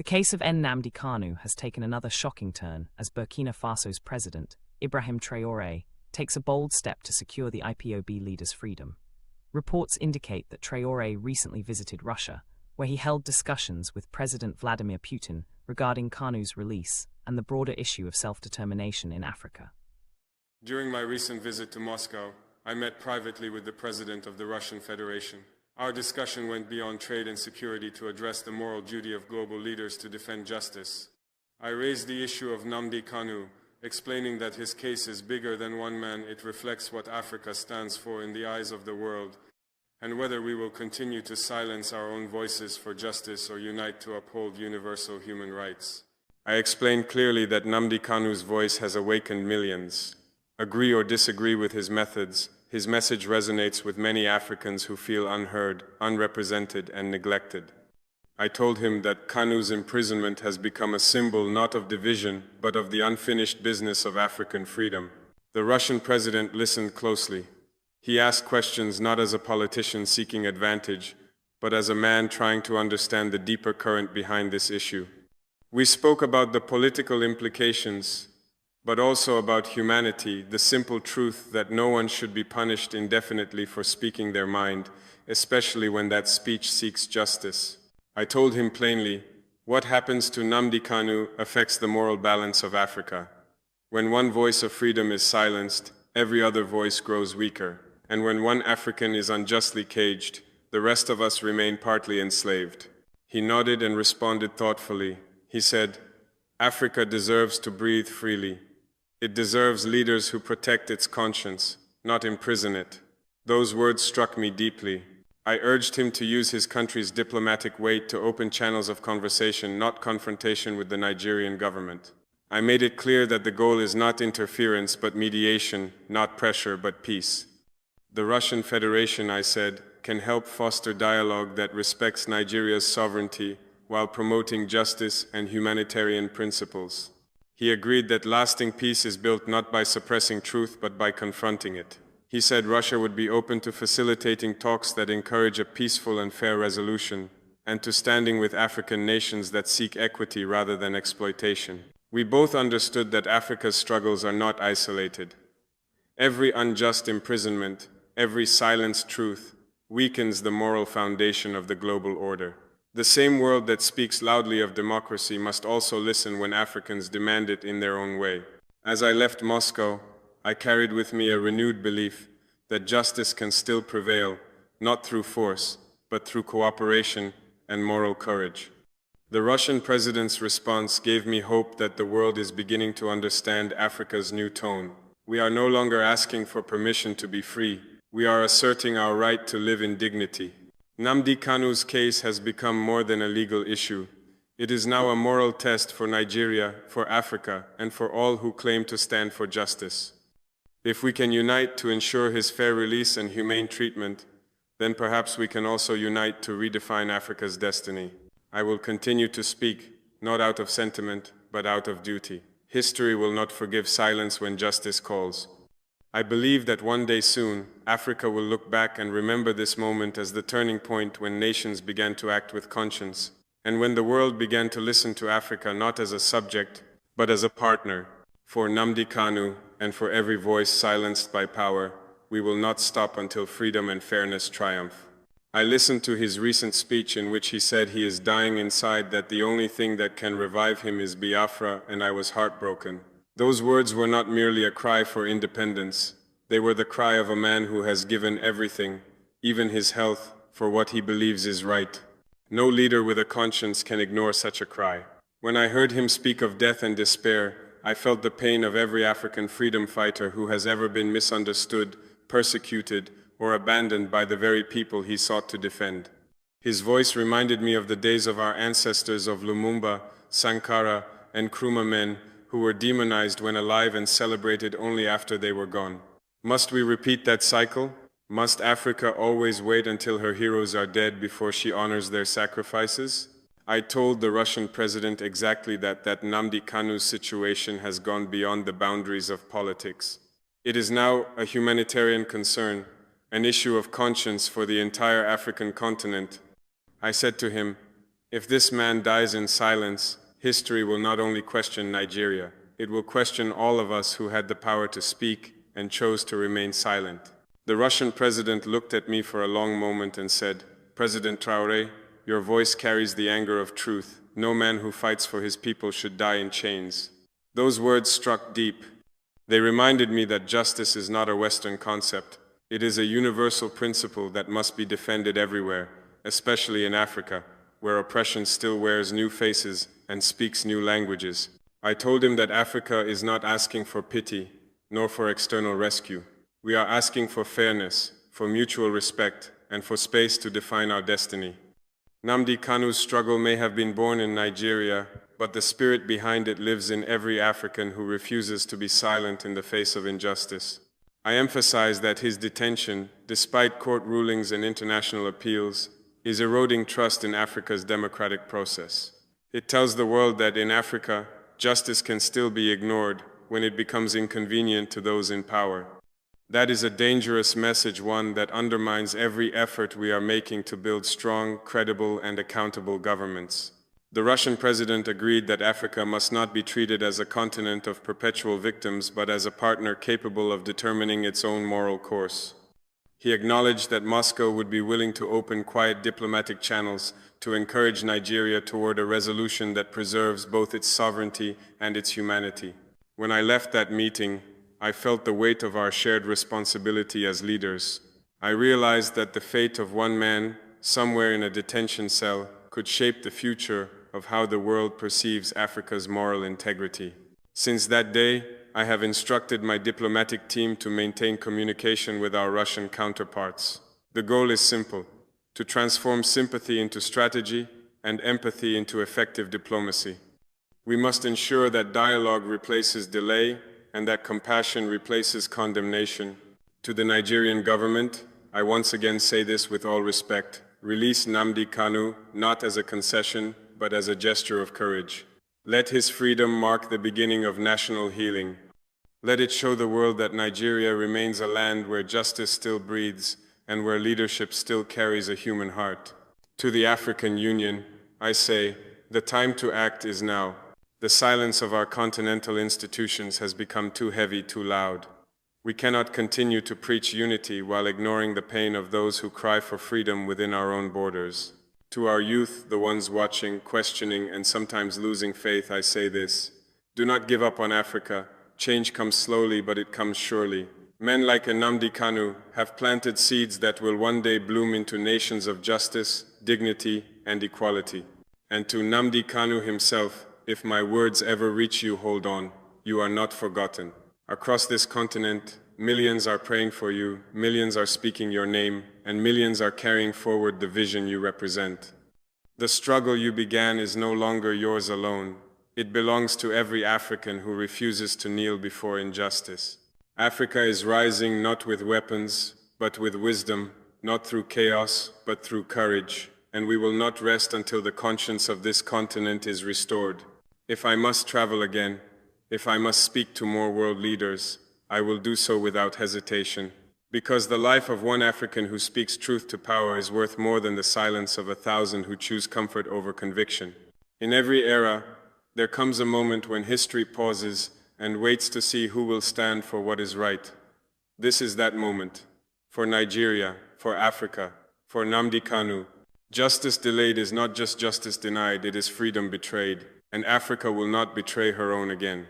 The case of Nnamdi Kanu has taken another shocking turn as Burkina Faso's president, Ibrahim Traoré, takes a bold step to secure the IPOB leader's freedom. Reports indicate that Traoré recently visited Russia, where he held discussions with President Vladimir Putin regarding Kanu's release and the broader issue of self-determination in Africa. During my recent visit to Moscow, I met privately with the President of the Russian Federation. Our discussion went beyond trade and security to address the moral duty of global leaders to defend justice. I raised the issue of Nnamdi Kanu, explaining that his case is bigger than one man. It reflects what Africa stands for in the eyes of the world, and whether we will continue to silence our own voices for justice or unite to uphold universal human rights. I explained clearly that Nnamdi Kanu's voice has awakened millions. Agree or disagree with his methods, his message resonates with many Africans who feel unheard, unrepresented, and neglected. I told him that Kanu's imprisonment has become a symbol not of division, but of the unfinished business of African freedom. The Russian president listened closely. He asked questions not as a politician seeking advantage, but as a man trying to understand the deeper current behind this issue. We spoke about the political implications, but also about humanity, the simple truth that no one should be punished indefinitely for speaking their mind, especially when that speech seeks justice. I told him plainly, what happens to Nnamdi Kanu affects the moral balance of Africa. When one voice of freedom is silenced, every other voice grows weaker. And when one African is unjustly caged, the rest of us remain partly enslaved. He nodded and responded thoughtfully. He said, Africa deserves to breathe freely. It deserves leaders who protect its conscience, not imprison it. Those words struck me deeply. I urged him to use his country's diplomatic weight to open channels of conversation, not confrontation with the Nigerian government. I made it clear that the goal is not interference but mediation, not pressure but peace. The Russian Federation, I said, can help foster dialogue that respects Nigeria's sovereignty while promoting justice and humanitarian principles. He agreed that lasting peace is built not by suppressing truth but by confronting it. He said Russia would be open to facilitating talks that encourage a peaceful and fair resolution, and to standing with African nations that seek equity rather than exploitation. We both understood that Africa's struggles are not isolated. Every unjust imprisonment, every silenced truth, weakens the moral foundation of the global order. The same world that speaks loudly of democracy must also listen when Africans demand it in their own way. As I left Moscow, I carried with me a renewed belief that justice can still prevail, not through force, but through cooperation and moral courage. The Russian president's response gave me hope that the world is beginning to understand Africa's new tone. We are no longer asking for permission to be free. We are asserting our right to live in dignity. Nnamdi Kanu's case has become more than a legal issue. It is now a moral test for Nigeria, for Africa, and for all who claim to stand for justice. If we can unite to ensure his fair release and humane treatment, then perhaps we can also unite to redefine Africa's destiny. I will continue to speak, not out of sentiment, but out of duty. History will not forgive silence when justice calls. I believe that one day soon, Africa will look back and remember this moment as the turning point when nations began to act with conscience, and when the world began to listen to Africa not as a subject, but as a partner. For Nnamdi Kanu, and for every voice silenced by power, we will not stop until freedom and fairness triumph. I listened to his recent speech in which he said he is dying inside, that the only thing that can revive him is Biafra, and I was heartbroken. Those words were not merely a cry for independence. They were the cry of a man who has given everything, even his health, for what he believes is right. No leader with a conscience can ignore such a cry. When I heard him speak of death and despair, I felt the pain of every African freedom fighter who has ever been misunderstood, persecuted, or abandoned by the very people he sought to defend. His voice reminded me of the days of our ancestors of Lumumba, Sankara, and Nkrumah, men who were demonized when alive and celebrated only after they were gone. Must we repeat that cycle? Must Africa always wait until her heroes are dead before she honors their sacrifices? I told the Russian president exactly that Nnamdi Kanu's situation has gone beyond the boundaries of politics. It is now a humanitarian concern, an issue of conscience for the entire African continent. I said to him, If this man dies in silence, history will not only question Nigeria, it will question all of us who had the power to speak and chose to remain silent. The Russian president looked at me for a long moment and said, "President Traoré, your voice carries the anger of truth. No man who fights for his people should die in chains." Those words struck deep. They reminded me that justice is not a Western concept. It is a universal principle that must be defended everywhere, especially in Africa, where oppression still wears new faces and speaks new languages. I told him that Africa is not asking for pity, nor for external rescue. We are asking for fairness, for mutual respect, and for space to define our destiny. Nnamdi Kanu's struggle may have been born in Nigeria, but the spirit behind it lives in every African who refuses to be silent in the face of injustice. I emphasize that his detention, despite court rulings and international appeals, is eroding trust in Africa's democratic process. It tells the world that in Africa, justice can still be ignored when it becomes inconvenient to those in power. That is a dangerous message, one that undermines every effort we are making to build strong, credible, and accountable governments. The Russian president agreed that Africa must not be treated as a continent of perpetual victims, but as a partner capable of determining its own moral course. He acknowledged that Moscow would be willing to open quiet diplomatic channels to encourage Nigeria toward a resolution that preserves both its sovereignty and its humanity. When I left that meeting, I felt the weight of our shared responsibility as leaders. I realized that the fate of one man, somewhere in a detention cell, could shape the future of how the world perceives Africa's moral integrity. Since that day, I have instructed my diplomatic team to maintain communication with our Russian counterparts. The goal is simple: to transform sympathy into strategy and empathy into effective diplomacy. We must ensure that dialogue replaces delay and that compassion replaces condemnation. To the Nigerian government, I once again say this with all respect: release Nnamdi Kanu not as a concession, but as a gesture of courage. Let his freedom mark the beginning of national healing. Let it show the world that Nigeria remains a land where justice still breathes and where leadership still carries a human heart. To the African Union, I say, the time to act is now. The silence of our continental institutions has become too heavy, too loud. We cannot continue to preach unity while ignoring the pain of those who cry for freedom within our own borders. To our youth, the ones watching, questioning, and sometimes losing faith, I say this: do not give up on Africa. Change comes slowly, but it comes surely. Men like Nnamdi Kanu have planted seeds that will one day bloom into nations of justice, dignity, and equality. And to Nnamdi Kanu himself, if my words ever reach you, hold on. You are not forgotten. Across this continent, millions are praying for you, millions are speaking your name, and millions are carrying forward the vision you represent. The struggle you began is no longer yours alone. It belongs to every African who refuses to kneel before injustice. Africa is rising not with weapons, but with wisdom, not through chaos, but through courage, and we will not rest until the conscience of this continent is restored. If I must travel again, if I must speak to more world leaders, I will do so without hesitation, because the life of one African who speaks truth to power is worth more than the silence of 1,000 who choose comfort over conviction. In every era, there comes a moment when history pauses and waits to see who will stand for what is right. This is that moment. For Nigeria, for Africa, for Nnamdi Kanu, justice delayed is not just justice denied, it is freedom betrayed. And Africa will not betray her own again.